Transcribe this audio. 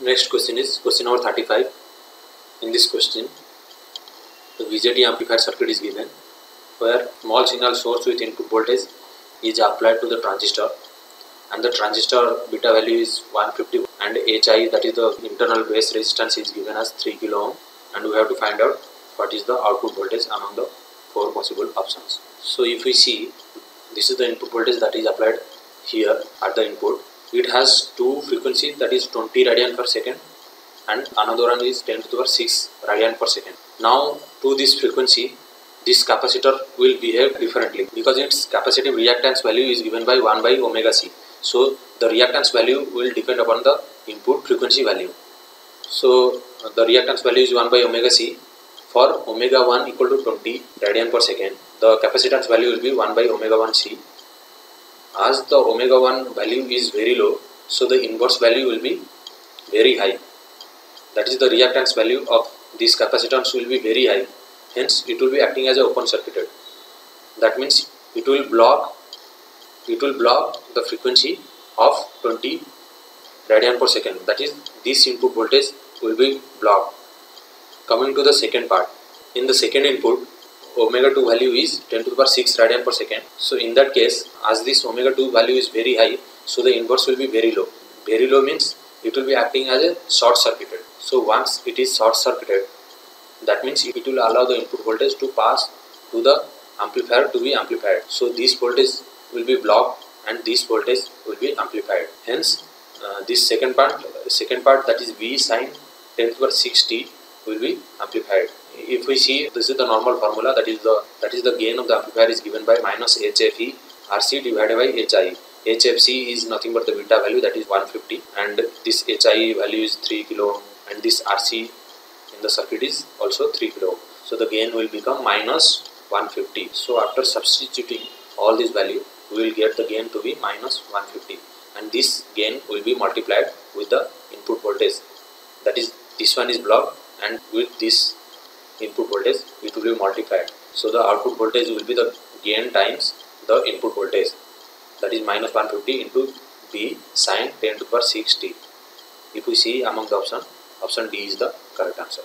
Next question is question number 35. In this question, the VJT amplifier circuit is given where small signal source with input voltage is applied to the transistor, and the transistor beta value is 150 and HI, that is the internal base resistance, is given as 3 kilo ohm, and we have to find out what is the output voltage among the 4 possible options. So if we see, this is the input voltage that is applied here at the input. It has two frequencies, that is 20 radian per second and another one is 10 to the power 6 radian per second. Now to this frequency, this capacitor will behave differently because its capacitive reactance value is given by 1 by omega c. So the reactance value will depend upon the input frequency value. So the reactance value is 1 by omega c. For omega 1 equal to 20 radian per second, the capacitance value will be 1 by omega 1 c. As the omega 1 value is very low, so the inverse value will be very high. That is, the reactance value of this capacitance will be very high. Hence, it will be acting as a open circuited. That means it will block the frequency of 20 radian per second. That is, this input voltage will be blocked. Coming to the second part, in the second input, omega 2 value is 10 to the power 6 radian per second. So in that case, as this omega 2 value is very high, so the inverse will be very low. Very low means it will be acting as a short circuited. So once it is short circuited, that means it will allow the input voltage to pass to the amplifier to be amplified. So this voltage will be blocked and this voltage will be amplified. Hence, this second part, that is V sin 10 to the power 6t, will be amplified. If we see, this is the normal formula, that is the gain of the amplifier is given by minus HFE RC divided by HI. HFC is nothing but the beta value, that is 150, and this HI value is 3 kilo ohm, and this RC in the circuit is also 3 kilo ohm. So the gain will become minus 150. So after substituting all this value, we will get the gain to be minus 150, and this gain will be multiplied with the input voltage. That is, this one is blocked, and with this input voltage it will be multiplied. So the output voltage will be the gain times the input voltage, that is minus 150 into V sin 10 to the power 6t. If we see among the option D is the correct answer.